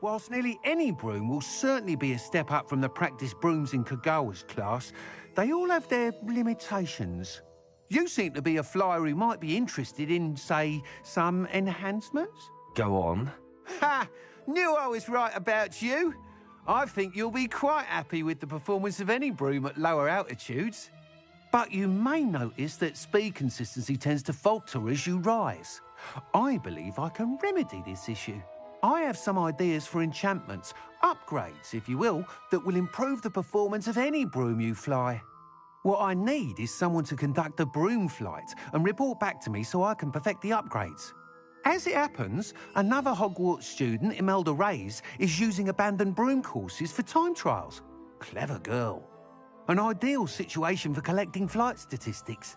Whilst nearly any broom will certainly be a step up from the practice brooms in Kagawa's class, they all have their limitations. You seem to be a flyer who might be interested in, say, some enhancements? Go on. Ha! Knew I was right about you. I think you'll be quite happy with the performance of any broom at lower altitudes. But you may notice that speed consistency tends to falter as you rise. I believe I can remedy this issue. I have some ideas for enchantments, upgrades, if you will, that will improve the performance of any broom you fly. What I need is someone to conduct a broom flight and report back to me so I can perfect the upgrades. As it happens, another Hogwarts student, Imelda Reyes, is using abandoned broom courses for time trials. Clever girl. An ideal situation for collecting flight statistics.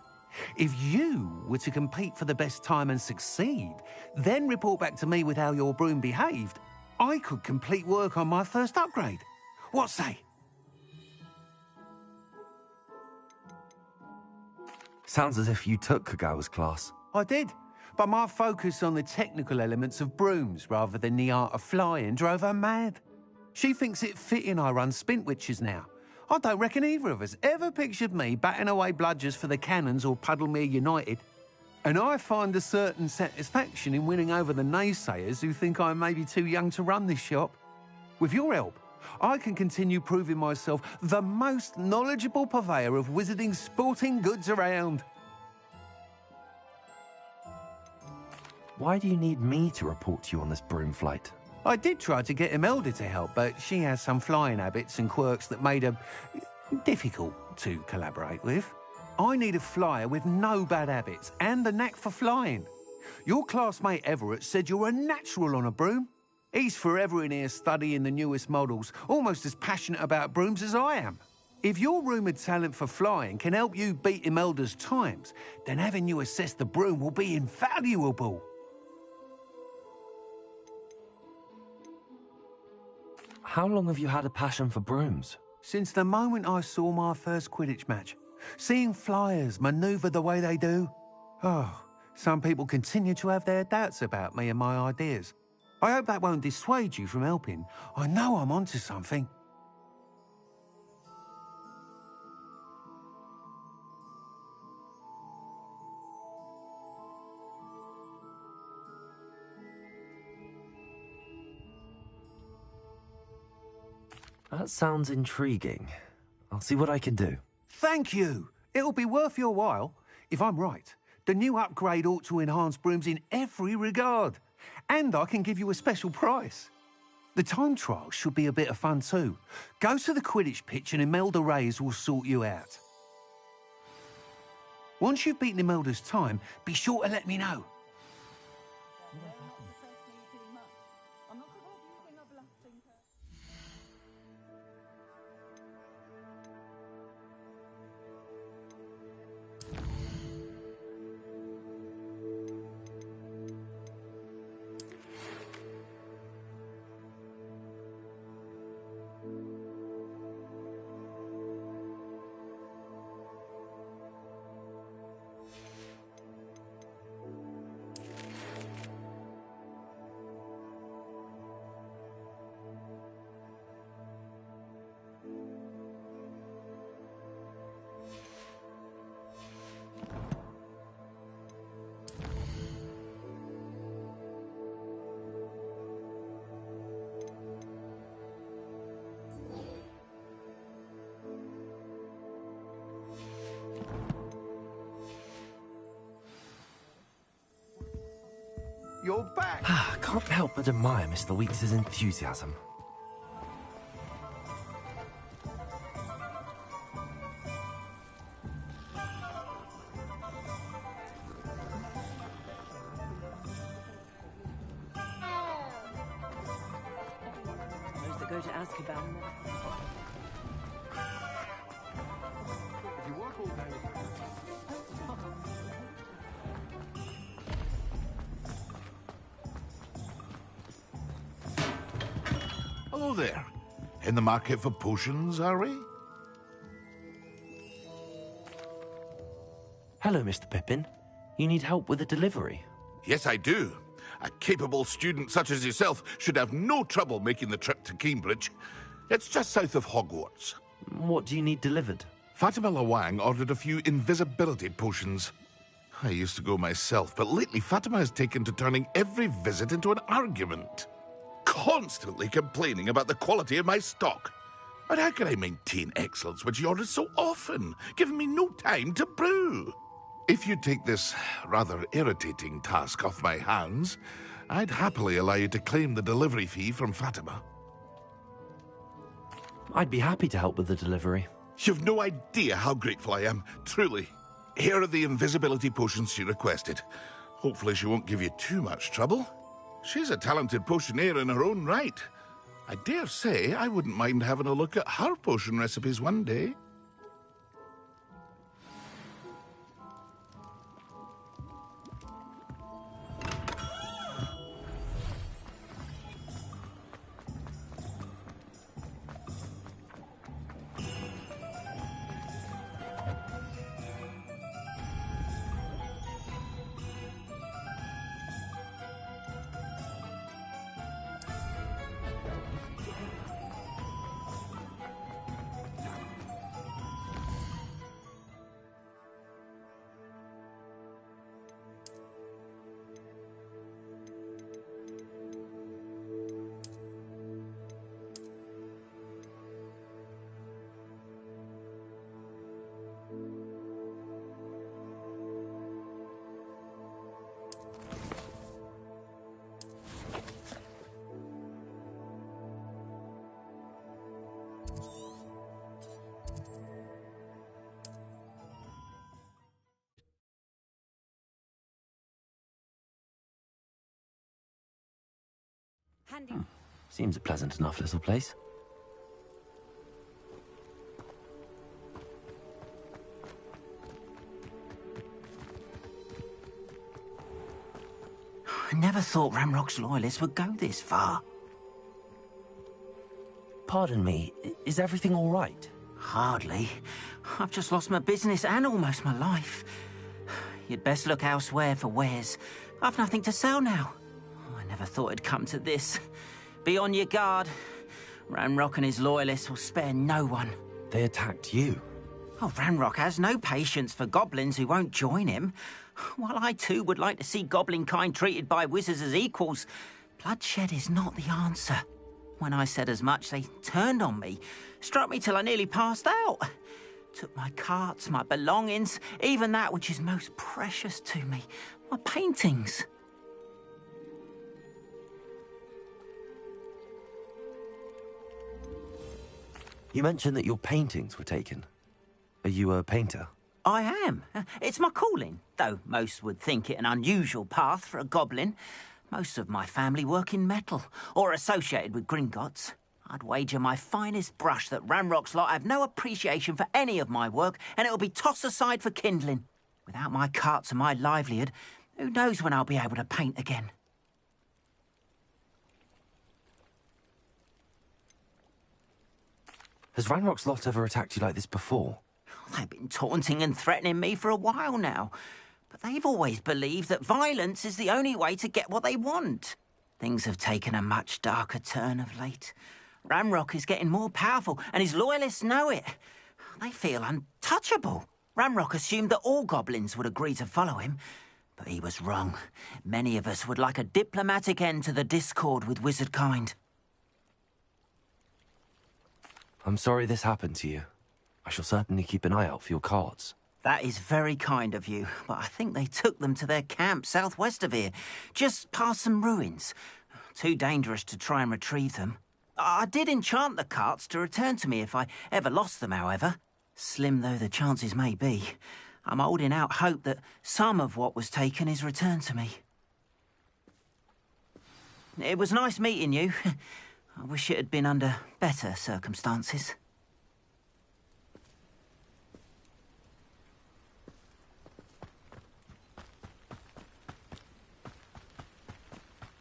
If you were to compete for the best time and succeed, then report back to me with how your broom behaved, I could complete work on my first upgrade. What say? Sounds as if you took Kagawa's class. I did, but my focus on the technical elements of brooms rather than the art of flying drove her mad. She thinks it fitting I run Spintwitches now. I don't reckon either of us ever pictured me batting away bludgers for the Cannons or Puddlemere United. And I find a certain satisfaction in winning over the naysayers who think I may be too young to run this shop. With your help, I can continue proving myself the most knowledgeable purveyor of wizarding sporting goods around. Why do you need me to report to you on this broom flight? I did try to get Imelda to help, but she has some flying habits and quirks that made her difficult to collaborate with. I need a flyer with no bad habits and the knack for flying. Your classmate Everett said you're a natural on a broom. He's forever in here studying the newest models, almost as passionate about brooms as I am. If your rumoured talent for flying can help you beat Imelda's times, then having you assess the broom will be invaluable. How long have you had a passion for brooms? Since the moment I saw my first Quidditch match. Seeing flyers manoeuvre the way they do. Oh, some people continue to have their doubts about me and my ideas. I hope that won't dissuade you from helping. I know I'm onto something. That sounds intriguing. I'll see what I can do. Thank you. It'll be worth your while. If I'm right, the new upgrade ought to enhance brooms in every regard. And I can give you a special price. The time trial should be a bit of fun too. Go to the Quidditch pitch and Imelda Reyes will sort you out. Once you've beaten Imelda's time, be sure to let me know. You're back! Can't help but admire Mr. Weeks' enthusiasm. Those that go to Azkaban. If you work all day... Hello there. In the market for potions, are we? Hello, Mr. Pippin. You need help with a delivery? Yes, I do. A capable student such as yourself should have no trouble making the trip to Cambridge. It's just south of Hogwarts. What do you need delivered? Fatima Lawang ordered a few invisibility potions. I used to go myself, but lately Fatima has taken to turning every visit into an argument. Constantly complaining about the quality of my stock. But how can I maintain excellence when she orders so often, giving me no time to brew? If you take this rather irritating task off my hands, I'd happily allow you to claim the delivery fee from Fatima. I'd be happy to help with the delivery. You've no idea how grateful I am, truly. Here are the invisibility potions she requested. Hopefully she won't give you too much trouble. She's a talented potioneer in her own right. I dare say I wouldn't mind having a look at her potion recipes one day. Handy. Seems a pleasant enough little place. I never thought Ramrock's loyalists would go this far. Pardon me, is everything all right? Hardly. I've just lost my business and almost my life. You'd best look elsewhere for wares. I've nothing to sell now. I never thought it'd come to this. Be on your guard. Ramrock and his loyalists will spare no one. They attacked you. Oh, Ramrock has no patience for goblins who won't join him. While I too would like to see goblin kind treated by wizards as equals, bloodshed is not the answer. When I said as much, they turned on me, struck me till I nearly passed out. Took my carts, my belongings, even that which is most precious to me, my paintings. You mentioned that your paintings were taken. Are you a painter? I am. It's my calling, though most would think it an unusual path for a goblin. Most of my family work in metal, or associated with Gringotts. I'd wager my finest brush that Ramrock's lot have no appreciation for any of my work, and it'll be tossed aside for kindling. Without my carts and my livelihood, who knows when I'll be able to paint again? Has Ranrock's lot ever attacked you like this before? They've been taunting and threatening me for a while now, but they've always believed that violence is the only way to get what they want. Things have taken a much darker turn of late. Ramrock is getting more powerful, and his loyalists know it. They feel untouchable. Ramrock assumed that all goblins would agree to follow him, but he was wrong. Many of us would like a diplomatic end to the discord with wizard kind. I'm sorry this happened to you. I shall certainly keep an eye out for your carts. That is very kind of you, but I think they took them to their camp southwest of here, just past some ruins. Too dangerous to try and retrieve them. I did enchant the carts to return to me if I ever lost them, however. Slim though the chances may be, I'm holding out hope that some of what was taken is returned to me. It was nice meeting you. I wish it had been under better circumstances.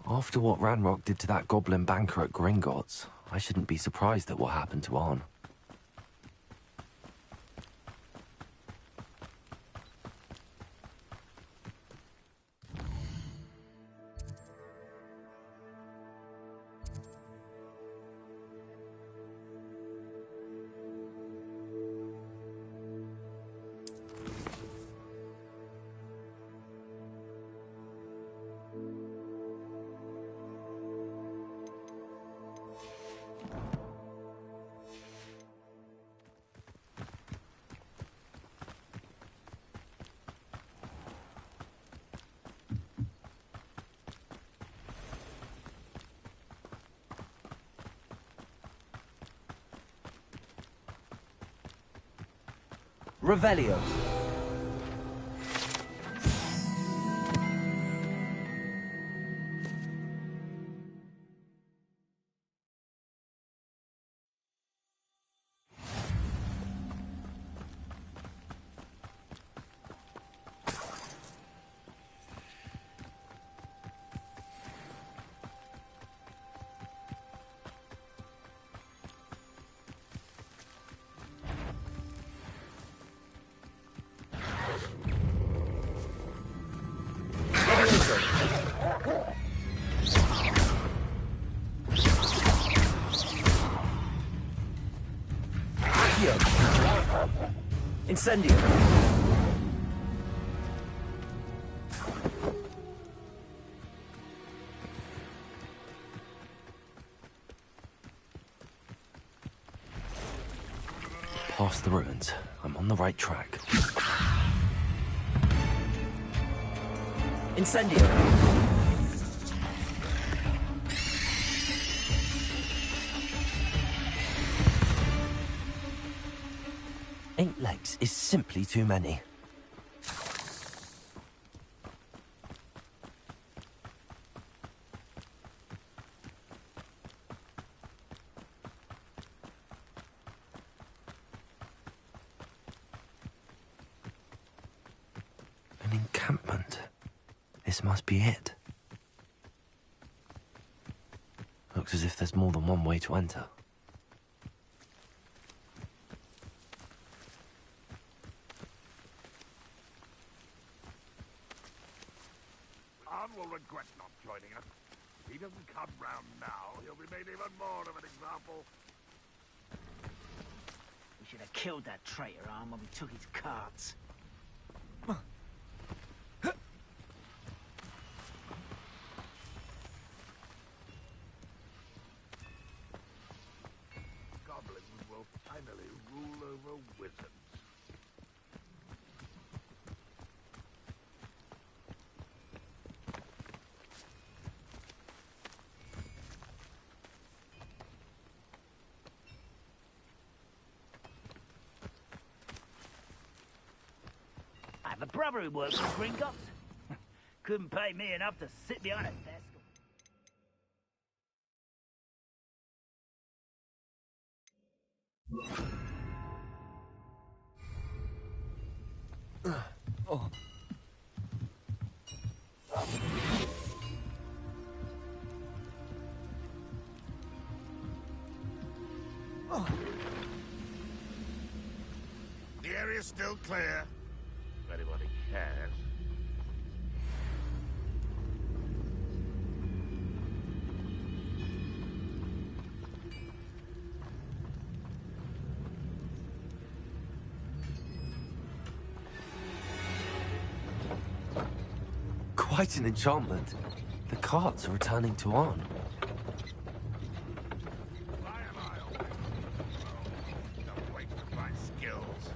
After what Ranrock did to that goblin banker at Gringotts, I shouldn't be surprised at what happened to Arn. Revelio. Incendio. Past the ruins. I'm on the right track. Incendio. Eight legs is simply too many. An encampment. This must be it. Looks as if there's more than one way to enter. Will regret not joining us. If he doesn't come round now, he'll be made even more of an example. We should have killed that traitor, Arm, when we took his carts. Goblins will finally rule over wizards. I have a brother who works for Gringotts. Couldn't pay me enough to sit behind a desk. The area's still clear. If anybody cares. Quite an enchantment. The carts are returning to Arn. Don't wait to find skills.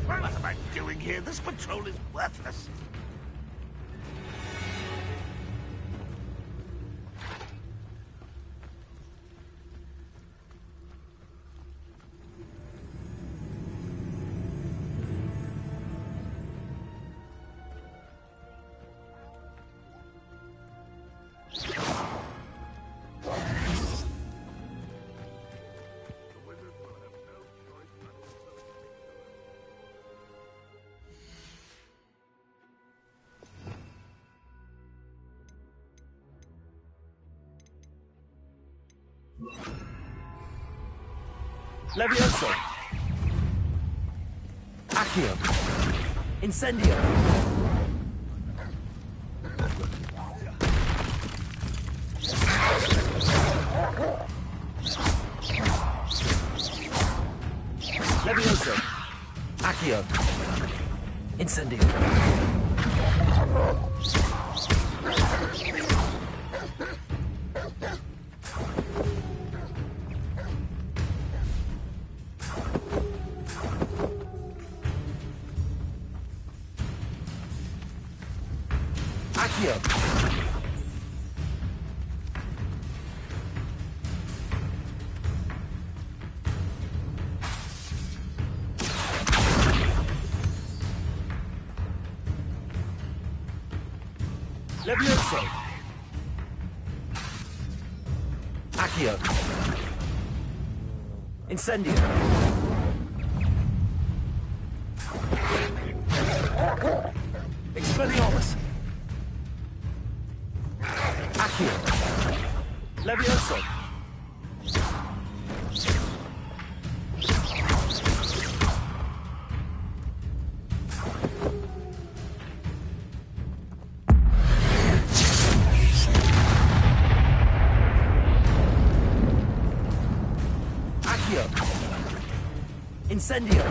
What am I doing here? This patrol is worthless. Levioso! Accio! Incendio! Levioso! Accio! Incendio! Accio! Levioso! Accio! Incendio! Expelliarmus! Accio! Levioso! Accio! Incendio!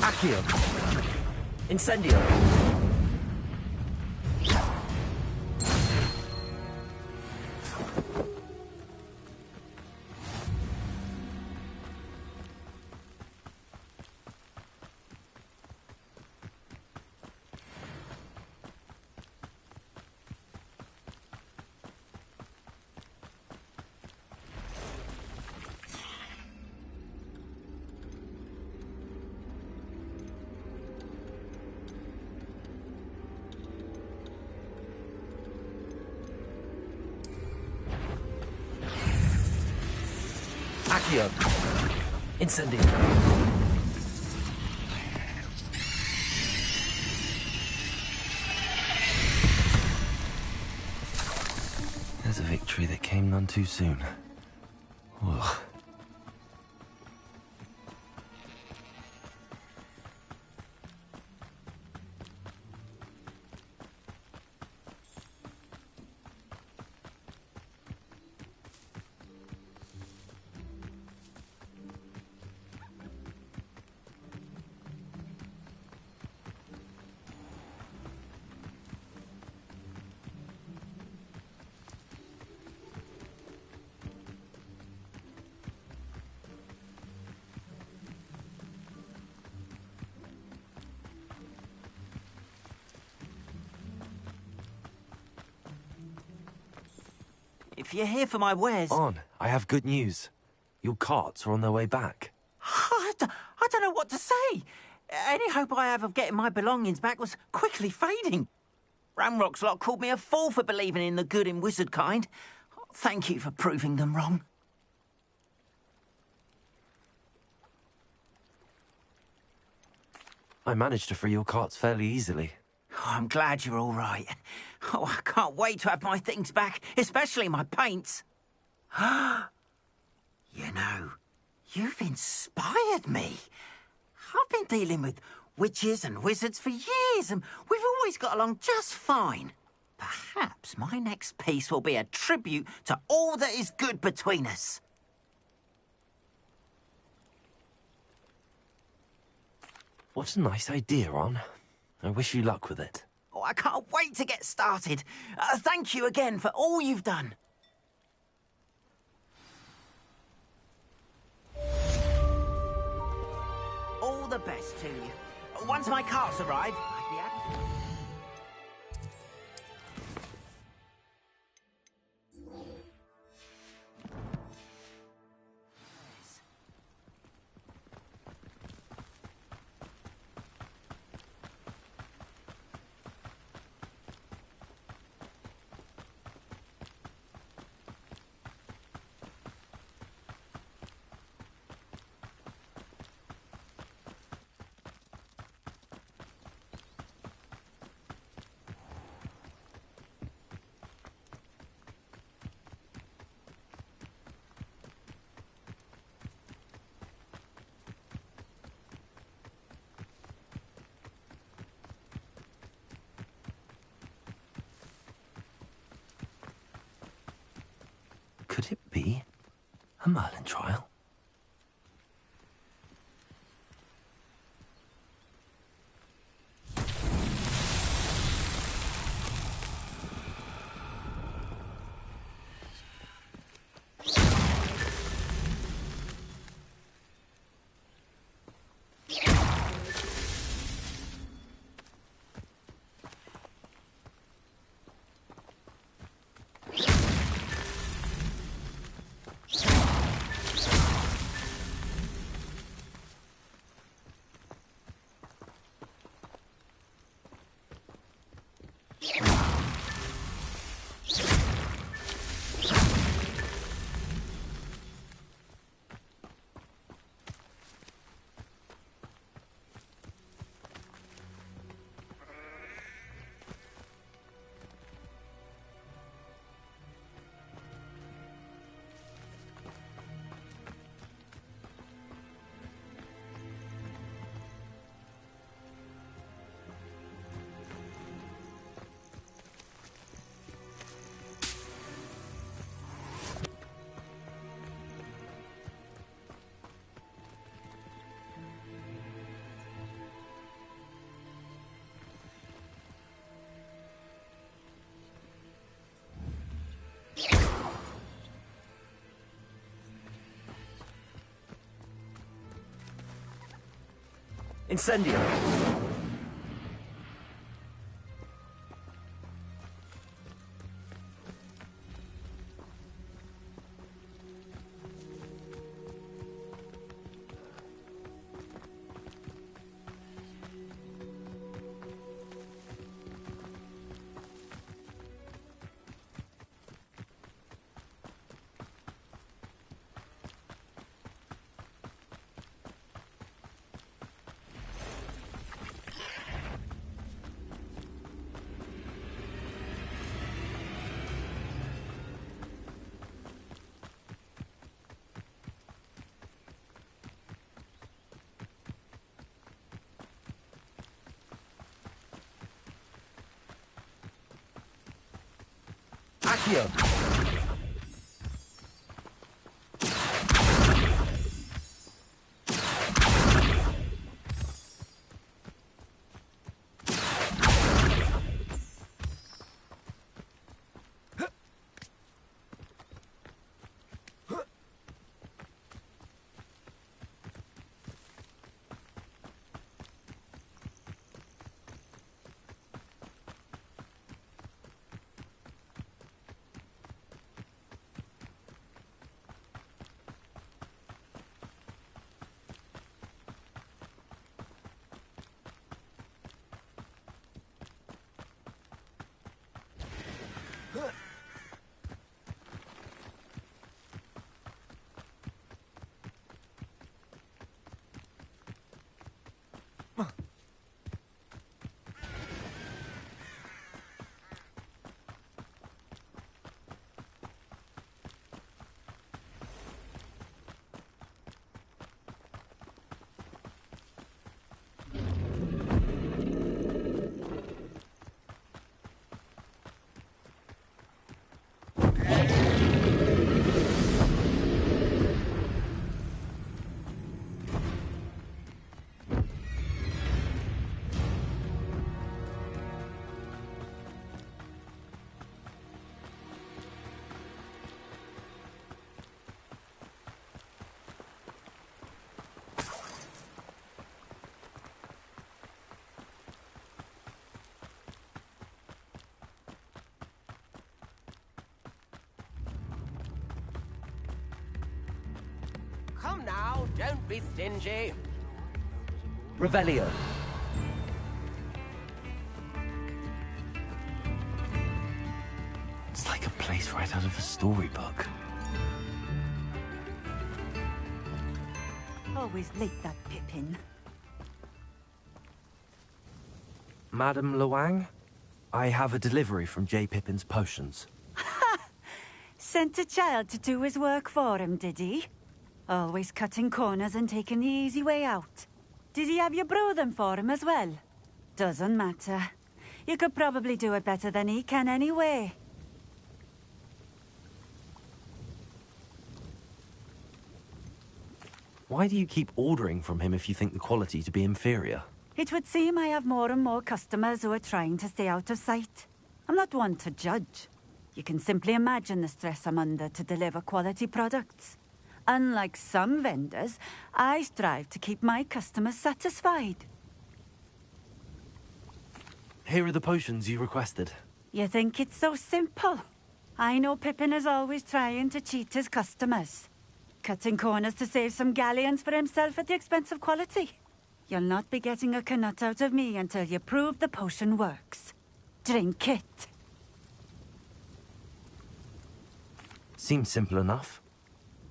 Accio! Incendio! Accio! Incendio! There's a victory that came none too soon. Ugh. If you're here for my wares... On, I have good news. Your carts are on their way back. I don't know what to say. Any hope I have of getting my belongings back was quickly fading. Ramrock's lot called me a fool for believing in the good in wizard kind. Thank you for proving them wrong. I managed to free your carts fairly easily. Oh, I'm glad you're all right. Oh, I can't wait to have my things back, especially my paints. You know, you've inspired me. I've been dealing with witches and wizards for years, and we've always got along just fine. Perhaps my next piece will be a tribute to all that is good between us. What a nice idea, Ron. I wish you luck with it. Oh, I can't wait to get started. Thank you again for all you've done. All the best to you. Once my carts arrive, I'd be happy. be a Merlin trial. Incendio! Accio! Come now, don't be stingy. Revelio. It's like a place right out of a storybook. Always late, that Pippin. Madam Luang, I have a delivery from J. Pippin's Potions. Sent a child to do his work for him, did he? Always cutting corners and taking the easy way out. Did he have you brew them for him as well? Doesn't matter. You could probably do it better than he can anyway. Why do you keep ordering from him if you think the quality to be inferior? It would seem I have more and more customers who are trying to stay out of sight. I'm not one to judge. You can simply imagine the stress I'm under to deliver quality products. Unlike some vendors, I strive to keep my customers satisfied. Here are the potions you requested. You think it's so simple? I know Pippin is always trying to cheat his customers. Cutting corners to save some galleons for himself at the expense of quality. You'll not be getting a nut out of me until you prove the potion works. Drink it. Seems simple enough.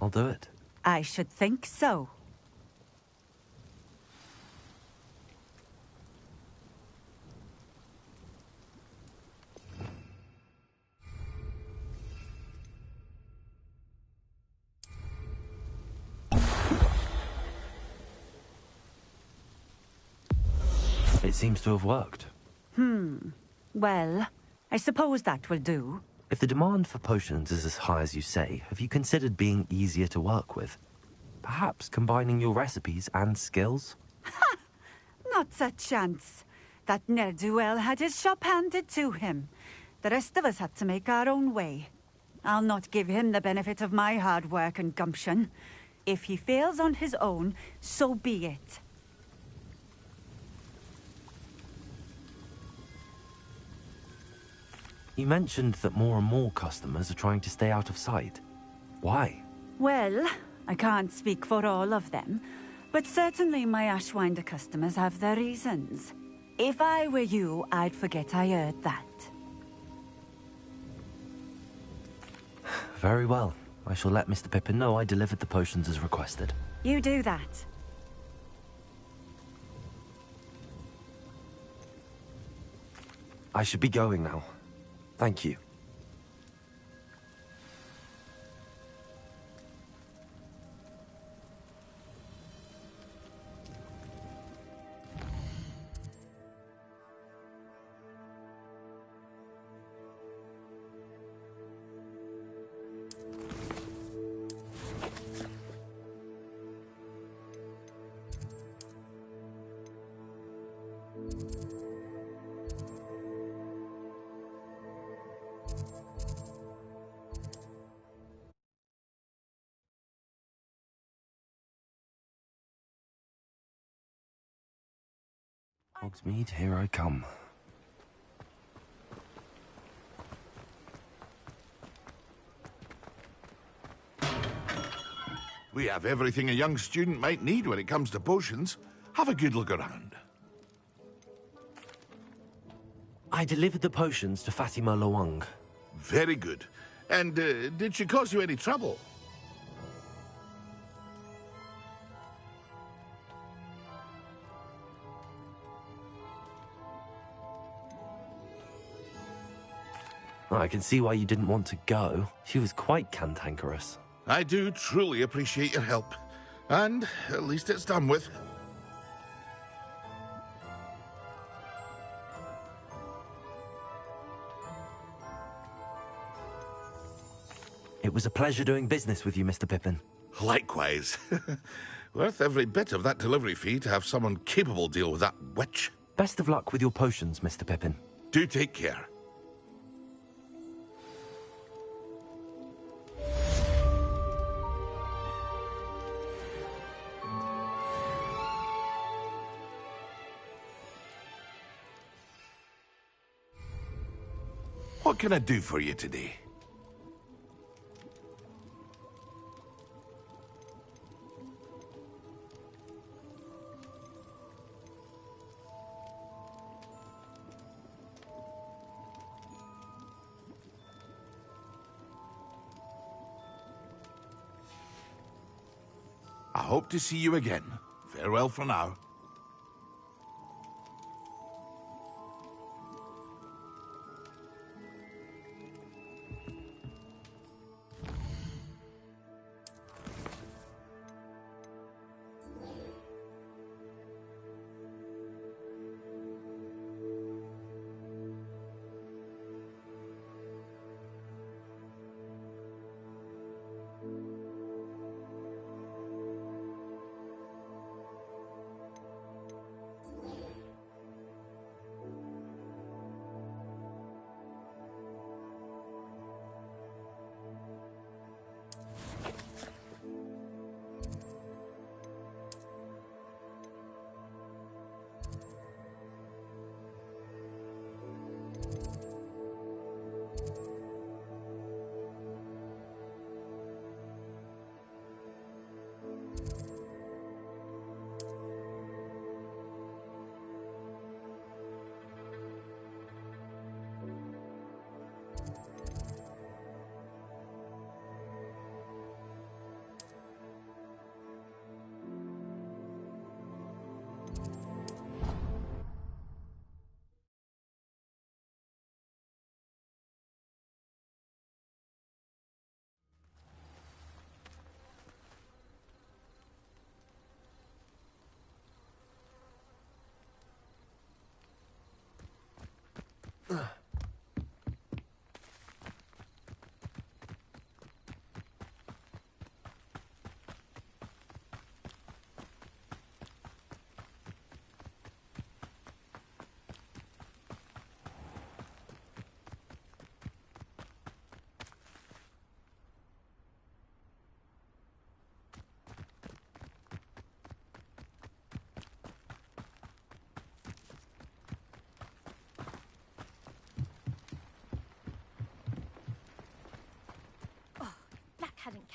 I'll do it. I should think so. It seems to have worked. Well, I suppose that will do. If the demand for potions is as high as you say, have you considered being easier to work with? Perhaps combining your recipes and skills? Not a chance. That ne'er-do-well had his shop handed to him. The rest of us had to make our own way. I'll not give him the benefit of my hard work and gumption. If he fails on his own, so be it. You mentioned that more and more customers are trying to stay out of sight. Why? Well, I can't speak for all of them, but certainly my Ashwinder customers have their reasons. If I were you, I'd forget I heard that. Very well. I shall let Mr. Pippin know I delivered the potions as requested. You do that. I should be going now. Thank you. Hogsmeade, here I come. We have everything a young student might need when it comes to potions. Have a good look around. I delivered the potions to Fatima Loang. Very good. And did she cause you any trouble? I can see why you didn't want to go. She was quite cantankerous. I do truly appreciate your help. And at least it's done with. It was a pleasure doing business with you, Mr. Pippin. Likewise. Worth every bit of that delivery fee to have someone capable deal with that witch. Best of luck with your potions, Mr. Pippin. Do take care. What can I do for you today? I hope to see you again. Farewell for now.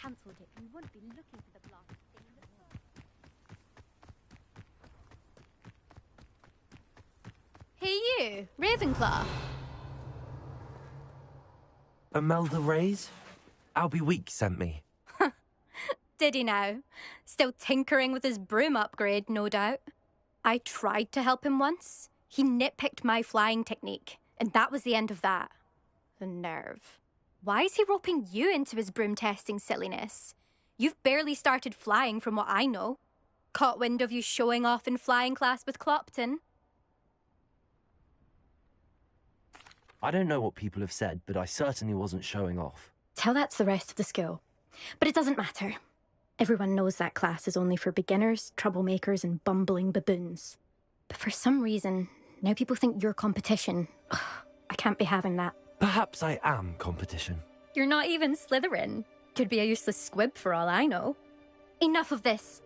cancelled it, we wouldn't be looking for the blasted thing in the first. Hey you, Ravenclaw. Imelda Reyes? Albie Week sent me. Did he now? Still tinkering with his broom upgrade, no doubt. I tried to help him once. He nitpicked my flying technique, and that was the end of that. The nerve. Why is he roping you into his broom testing silliness? You've barely started flying from what I know. Caught wind of you showing off in flying class with Clopton. I don't know what people have said, but I certainly wasn't showing off. Tell that to the rest of the school. But it doesn't matter. Everyone knows that class is only for beginners, troublemakers, and bumbling baboons. But for some reason, now people think you're competition. Ugh, I can't be having that. Perhaps I am competition. You're not even Slytherin. Could be a useless squib for all I know. Enough of this.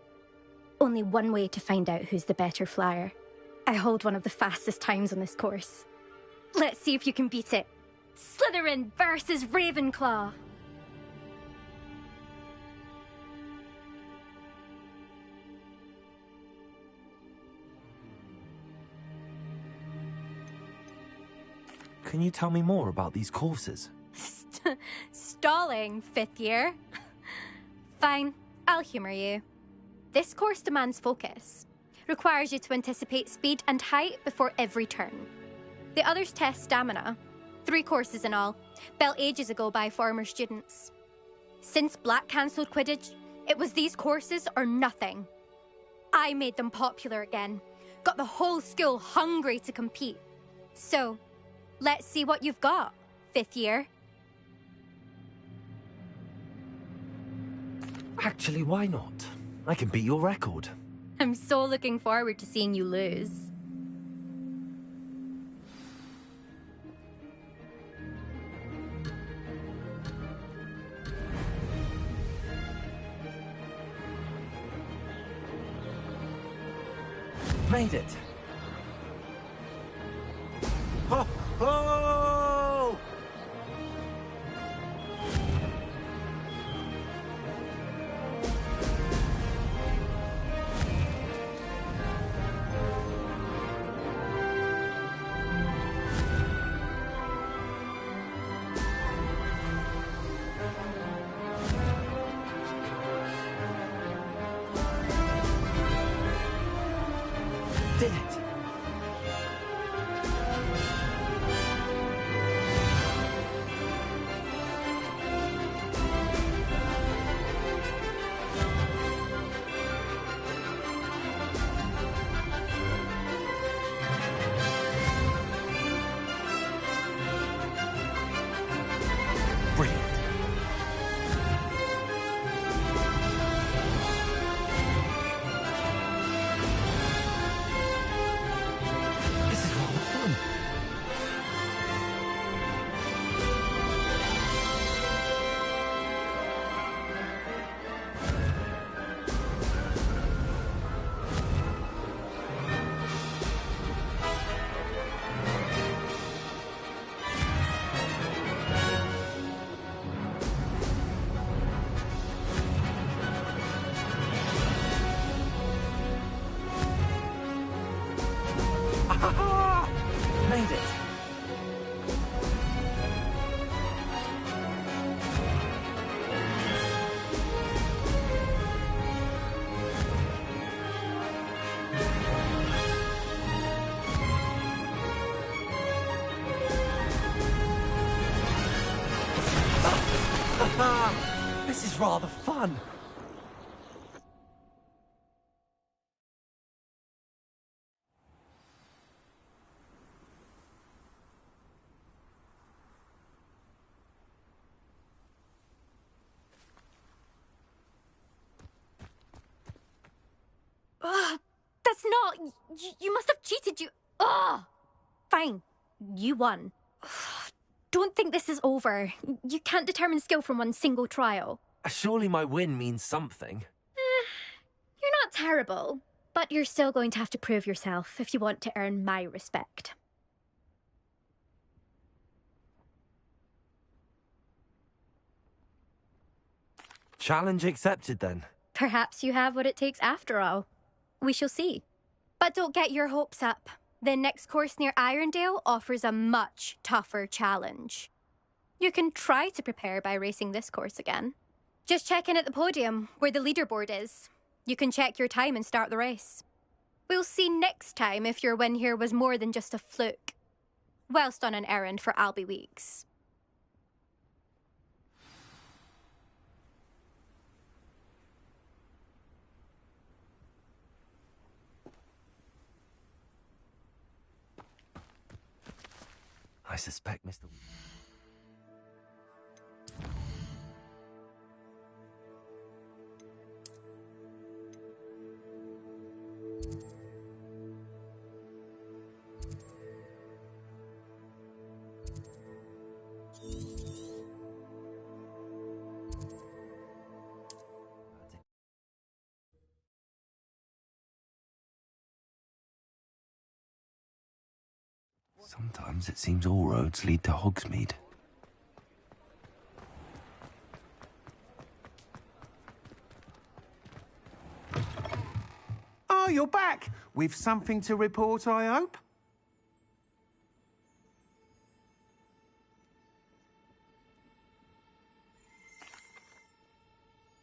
Only one way to find out who's the better flyer. I hold one of the fastest times on this course. Let's see if you can beat it. Slytherin versus Ravenclaw. Can you tell me more about these courses? Stalling, 5th year. Fine, I'll humour you. This course demands focus. Requires you to anticipate speed and height before every turn. The others test stamina. 3 courses in all, built ages ago by former students. Since Black cancelled Quidditch, it was these courses or nothing. I made them popular again. Got the whole school hungry to compete. So, let's see what you've got, 5th year. Actually, why not? I can beat your record. I'm so looking forward to seeing you lose. Made it. Ho, ho! Did it. Brilliant. This is rather fun. Made it. This is rather fun. Ugh, that's not... You must have cheated, you... Ugh! Fine. You won. Ugh, don't think this is over. You can't determine skill from one single trial. Surely my win means something. You're not terrible, but you're still going to have to prove yourself if you want to earn my respect. Challenge accepted, then. Perhaps you have what it takes after all. We shall see. But don't get your hopes up. The next course near Irondale offers a much tougher challenge. You can try to prepare by racing this course again. Just check in at the podium, where the leaderboard is. You can check your time and start the race. We'll see next time if your win here was more than just a fluke. Whilst on an errand for Albie Weeks. I suspect Mr. Sometimes it seems all roads lead to Hogsmeade. Oh, you're back! With something to report, I hope?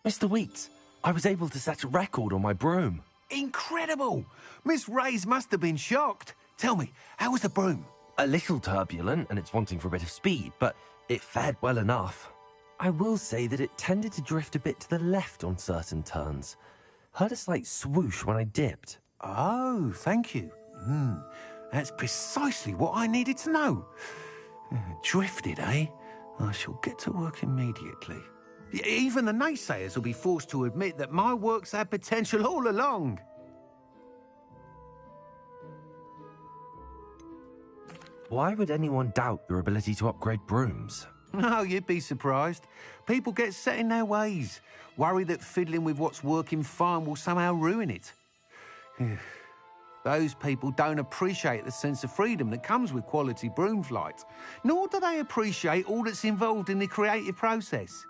Mr. Weeks, I was able to set a record on my broom. Incredible! Miss Reyes must have been shocked. Tell me, how was the broom? A little turbulent, and it's wanting for a bit of speed, but it fared well enough. I will say that it tended to drift a bit to the left on certain turns. Heard a slight swoosh when I dipped. Oh, thank you. That's precisely what I needed to know. Drifted, eh? I shall get to work immediately. Even the naysayers will be forced to admit that my work's had potential all along. Why would anyone doubt your ability to upgrade brooms? Oh, you'd be surprised. People get set in their ways, worry that fiddling with what's working fine will somehow ruin it. Those people don't appreciate the sense of freedom that comes with quality broom flight, nor do they appreciate all that's involved in the creative process.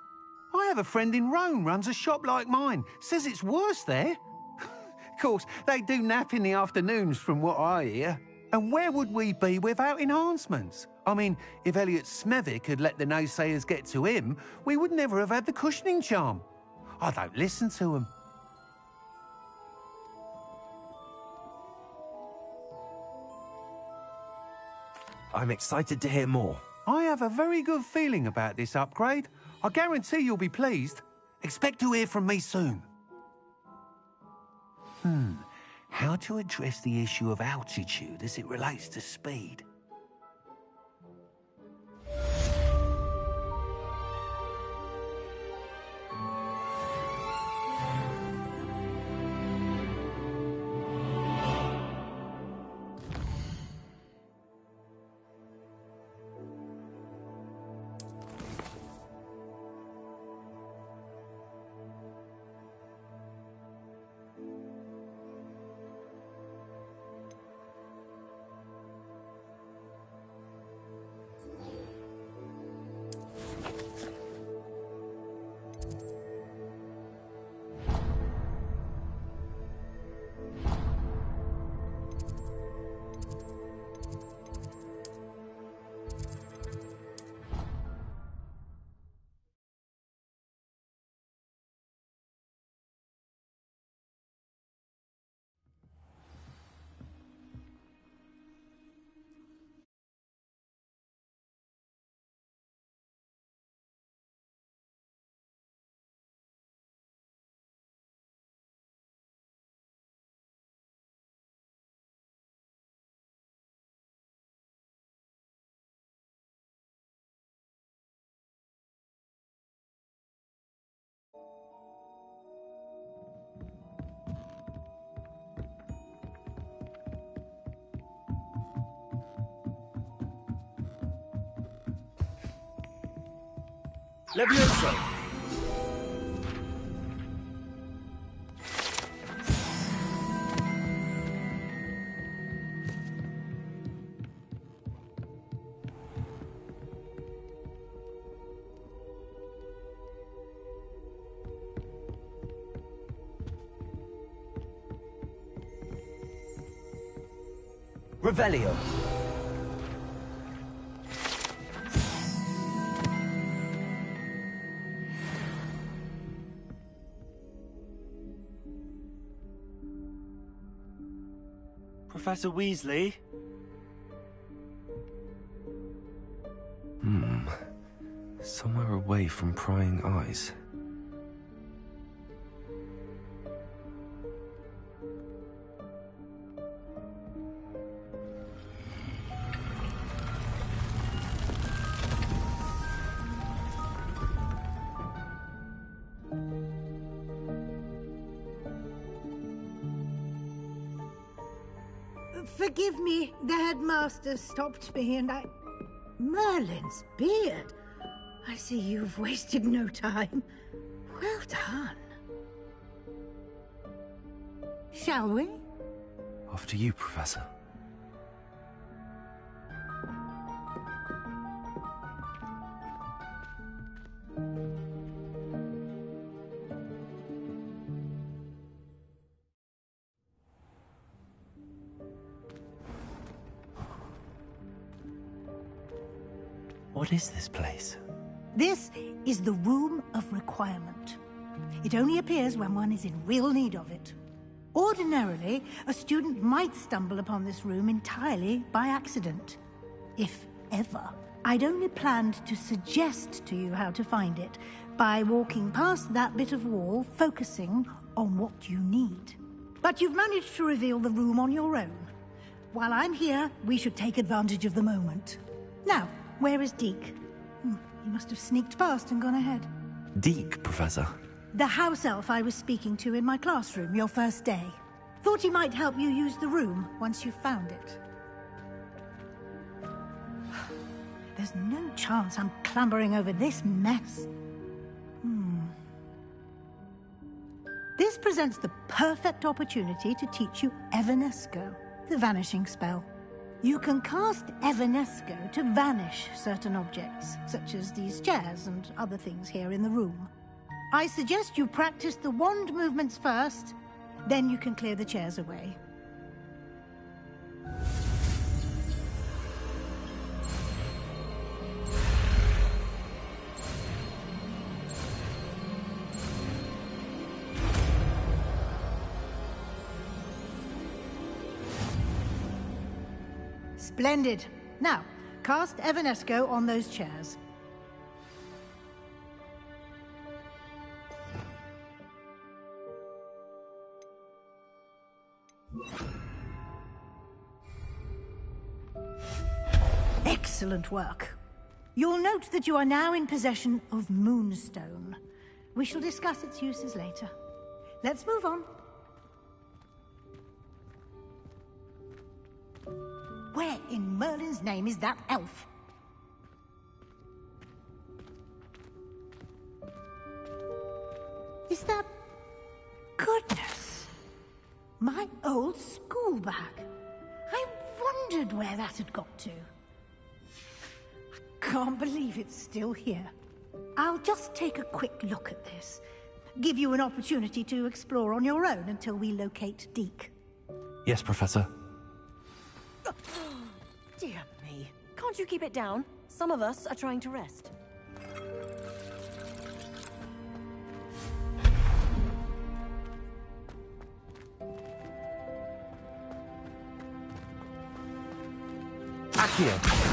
I have a friend in Rome runs a shop like mine, says it's worse there. Of course, they do nap in the afternoons from what I hear. And where would we be without enhancements? I mean, if Elliot Smethwick had let the naysayers get to him, we would never have had the cushioning charm. I don't listen to them. I'm excited to hear more. I have a very good feeling about this upgrade. I guarantee you'll be pleased. Expect to hear from me soon. How to address the issue of altitude as it relates to speed? Levioso! Revelio. Professor Weasley? Somewhere away from prying eyes. Forgive me, the headmaster stopped me and Merlin's beard. I see you've wasted no time. Well done. Shall we? After you, Professor. What is this place? This is the Room of Requirement. It only appears when one is in real need of it. Ordinarily, a student might stumble upon this room entirely by accident. If ever. I'd only planned to suggest to you how to find it by walking past that bit of wall, focusing on what you need. But you've managed to reveal the room on your own. While I'm here, we should take advantage of the moment. Now, where is Deke? He must have sneaked past and gone ahead. Deke, Professor. The house elf I was speaking to in my classroom your first day. Thought he might help you use the room once you found it. There's no chance I'm clambering over this mess. This presents the perfect opportunity to teach you Evanesco, the vanishing spell. You can cast Evanesco to vanish certain objects, such as these chairs and other things here in the room. I suggest you practice the wand movements first, then you can clear the chairs away. Splendid. Now, cast Evanesco on those chairs. Excellent work. You'll note that you are now in possession of Moonstone. We shall discuss its uses later. Let's move on. Where in Merlin's name is that elf? Is that... Goodness! My old school bag. I wondered where that had got to. I can't believe it's still here. I'll just take a quick look at this. Give you an opportunity to explore on your own until we locate Deke. Yes, Professor. Dear me. Can't you keep it down? Some of us are trying to rest. Accio.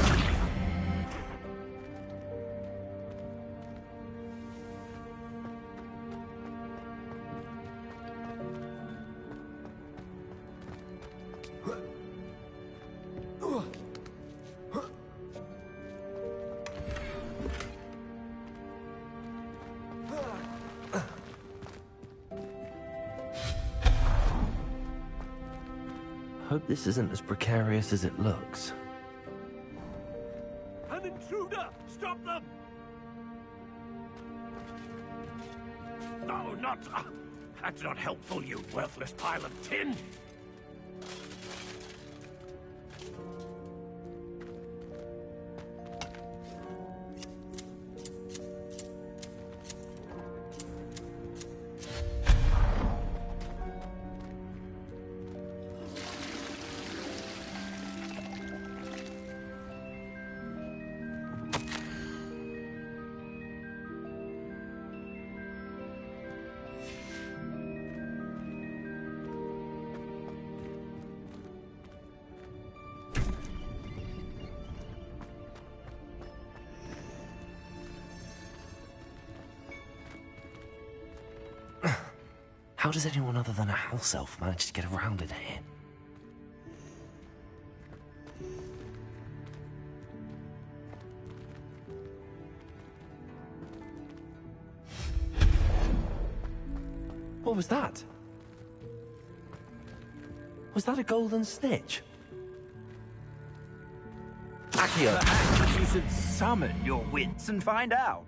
Hope this isn't as precarious as it looks. An intruder! Stop them! No, not... that's not helpful, you worthless pile of tin! How does anyone other than a house elf manage to get around in here? What was that? Was that a golden snitch? Accio! Perhaps you should summon your wits and find out.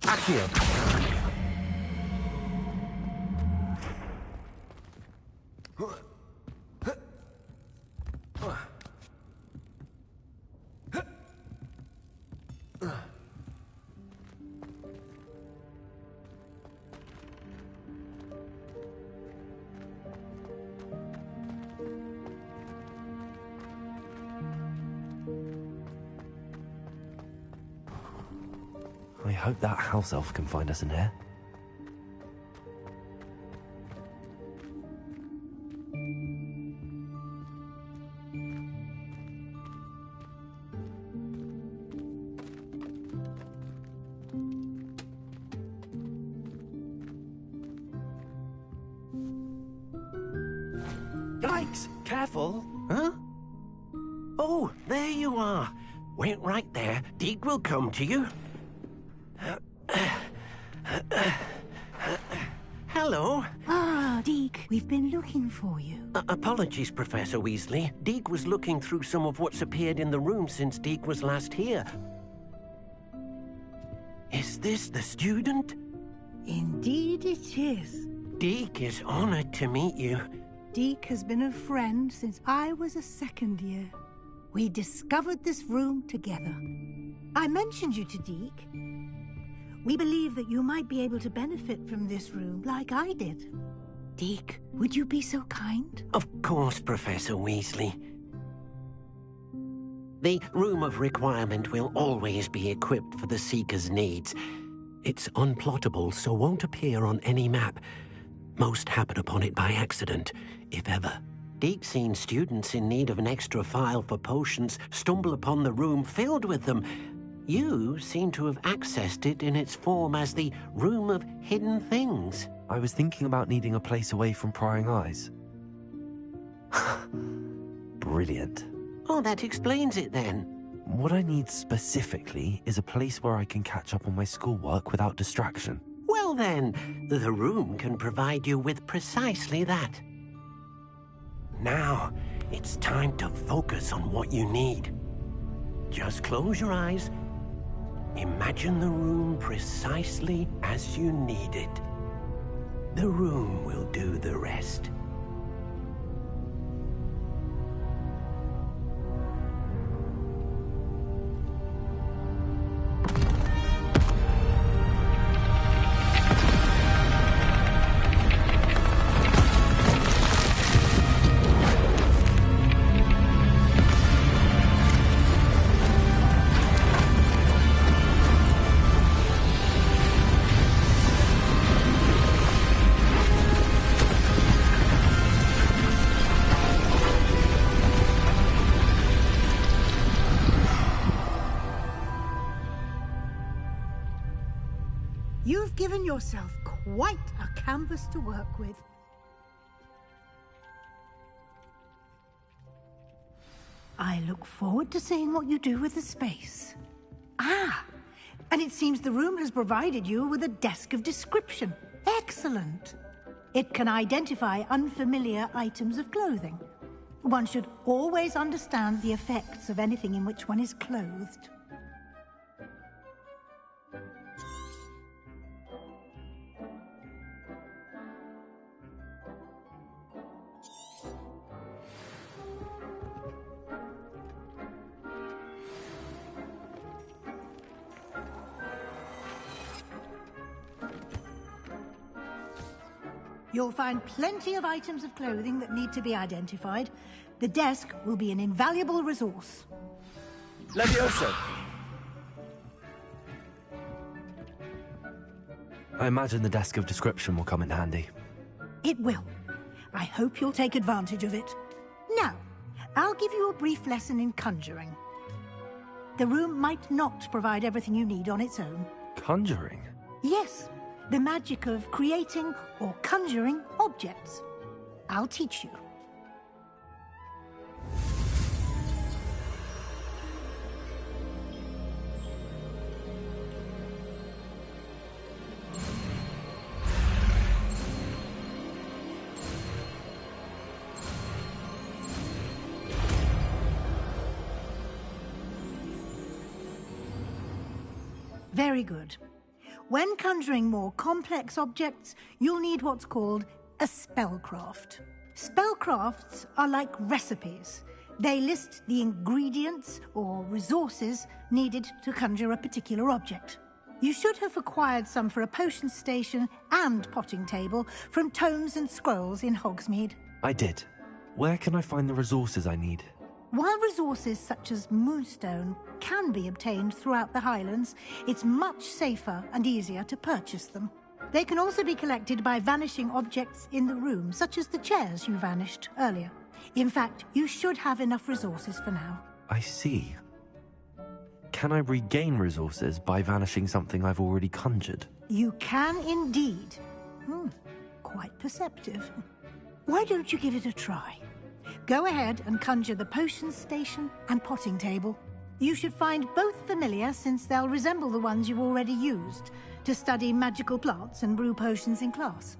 Accio! I hope that house elf can find us in here. Yikes! Careful! Huh? Oh, there you are. Wait right there. Deke will come to you. Hello. Ah, Deke, we've been looking for you. Apologies, Professor Weasley. Deke was looking through some of what's appeared in the room since Deke was last here. Is this the student? Indeed it is. Deke is honored to meet you. Deke has been a friend since I was a second year. We discovered this room together. I mentioned you to Deke. We believe that you might be able to benefit from this room like I did. Deke, would you be so kind? Of course, Professor Weasley. The Room of Requirement will always be equipped for the Seeker's needs. It's unplottable, so won't appear on any map. Most happen upon it by accident, if ever. Deke's seen students in need of an extra file for potions stumble upon the room filled with them. You seem to have accessed it in its form as the Room of Hidden Things. I was thinking about needing a place away from prying eyes. Brilliant. Oh, that explains it then. What I need specifically is a place where I can catch up on my schoolwork without distraction. Well then, the room can provide you with precisely that. Now, it's time to focus on what you need. Just close your eyes. Imagine the room precisely as you need it. The room will do the rest. You've given yourself quite a canvas to work with. I look forward to seeing what you do with the space. Ah, and it seems the room has provided you with a desk of description. Excellent. It can identify unfamiliar items of clothing. One should always understand the effects of anything in which one is clothed. You'll find plenty of items of clothing that need to be identified. The desk will be an invaluable resource. Levioso! I imagine the desk of description will come in handy. It will. I hope you'll take advantage of it. Now, I'll give you a brief lesson in conjuring. The room might not provide everything you need on its own. Conjuring? Yes, the magic of creating or conjuring objects. I'll teach you. Very good. When conjuring more complex objects, you'll need what's called a spellcraft. Spellcrafts are like recipes. They list the ingredients or resources needed to conjure a particular object. You should have acquired some for a potion station and potting table from tomes and scrolls in Hogsmeade. I did. Where can I find the resources I need? While resources such as moonstone can be obtained throughout the Highlands, it's much safer and easier to purchase them. They can also be collected by vanishing objects in the room, such as the chairs you vanished earlier. In fact, you should have enough resources for now. I see. Can I regain resources by vanishing something I've already conjured? You can indeed. Quite perceptive. Why don't you give it a try? Go ahead and conjure the potion station and potting table. You should find both familiar, since they'll resemble the ones you've already used to study magical plants and brew potions in class.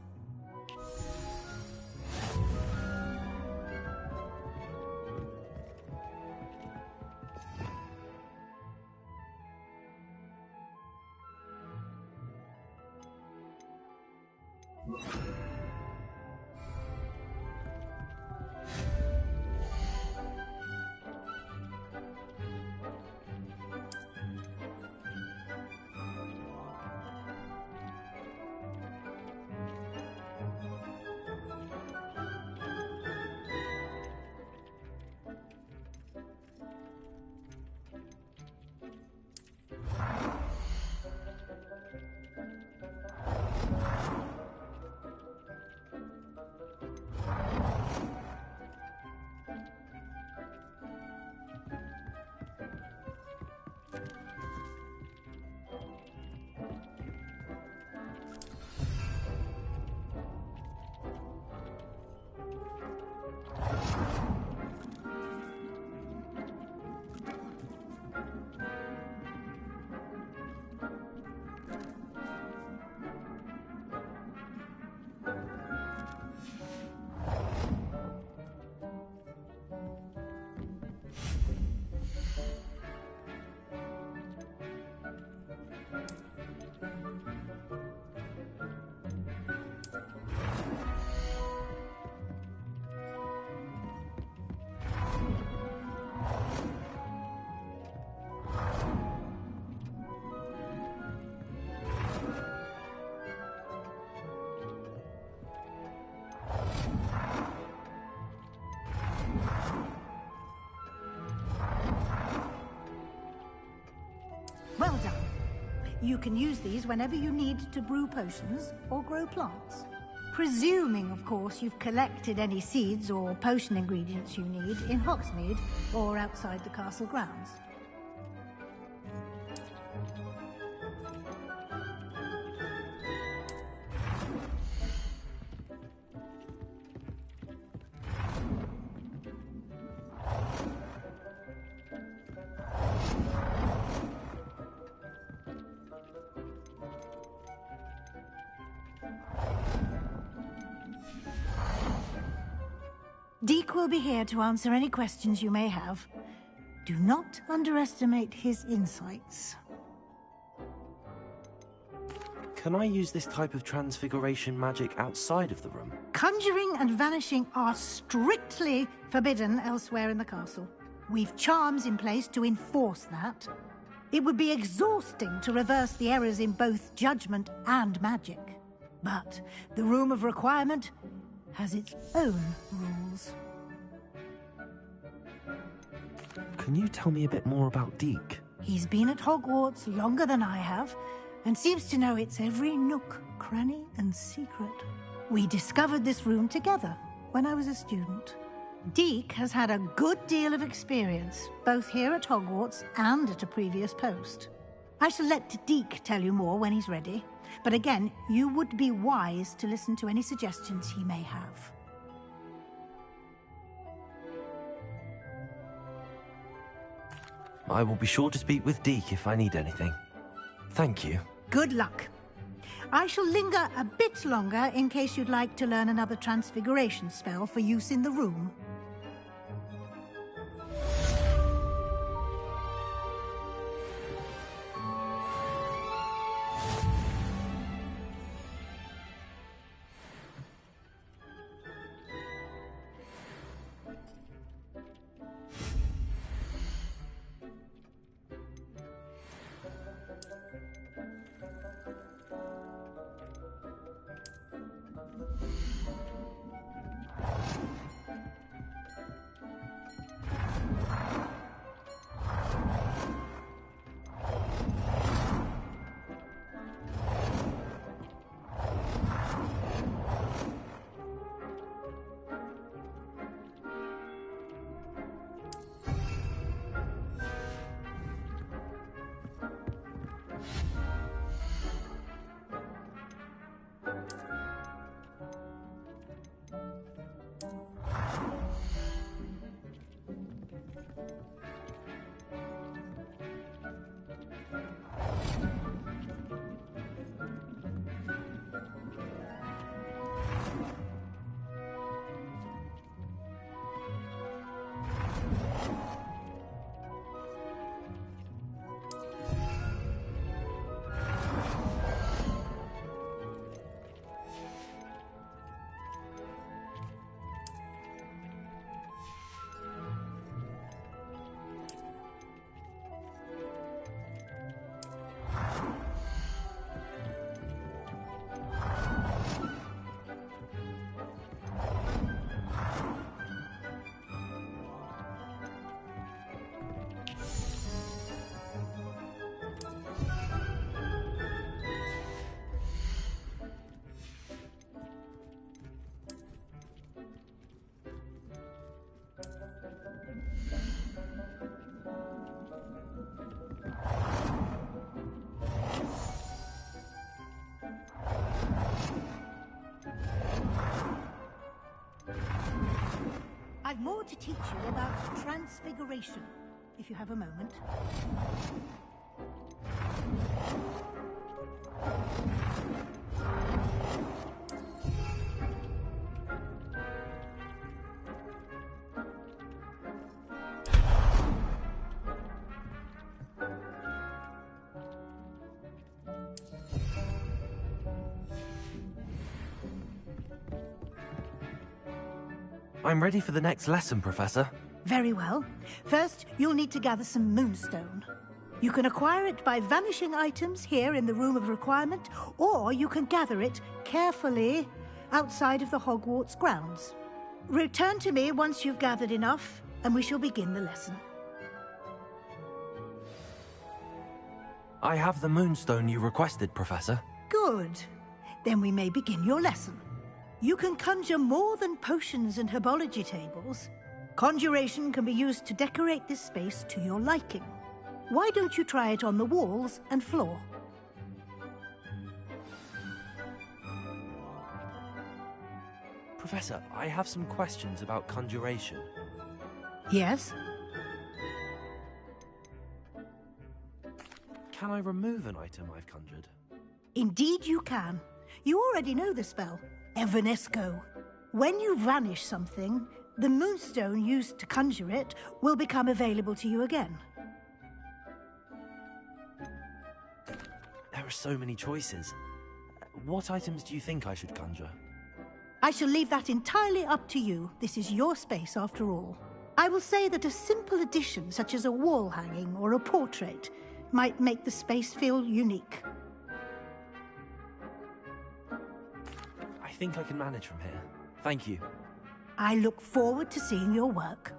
Well done. You can use these whenever you need to brew potions or grow plants. Presuming, of course, you've collected any seeds or potion ingredients you need in Hogsmeade or outside the castle grounds. Deke will be here to answer any questions you may have. Do not underestimate his insights. Can I use this type of transfiguration magic outside of the room? Conjuring and vanishing are strictly forbidden elsewhere in the castle. We've charms in place to enforce that. It would be exhausting to reverse the errors in both judgment and magic. But the Room of Requirement has its own rules. Can you tell me a bit more about Deke? He's been at Hogwarts longer than I have, and seems to know its every nook, cranny, and secret. We discovered this room together when I was a student. Deke has had a good deal of experience, both here at Hogwarts and at a previous post. I shall let Deke tell you more when he's ready, but again, you would be wise to listen to any suggestions he may have. I will be sure to speak with Deke if I need anything. Thank you. Good luck. I shall linger a bit longer in case you'd like to learn another transfiguration spell for use in the room. I've more to teach you about transfiguration, if you have a moment. I'm ready for the next lesson, Professor. Very well. First, you'll need to gather some moonstone. You can acquire it by vanishing items here in the Room of Requirement, or you can gather it carefully outside of the Hogwarts grounds. Return to me once you've gathered enough, and we shall begin the lesson. I have the moonstone you requested, Professor. Good. Then we may begin your lesson. You can conjure more than potions and herbology tables. Conjuration can be used to decorate this space to your liking. Why don't you try it on the walls and floor? Professor, I have some questions about conjuration. Yes? Can I remove an item I've conjured? Indeed you can. You already know the spell. Evanesco. When you vanish something, the moonstone used to conjure it will become available to you again. There are so many choices. What items do you think I should conjure? I shall leave that entirely up to you. This is your space after all. I will say that a simple addition such as a wall hanging or a portrait might make the space feel unique. think I can manage from here. Thank you. I look forward to seeing your work.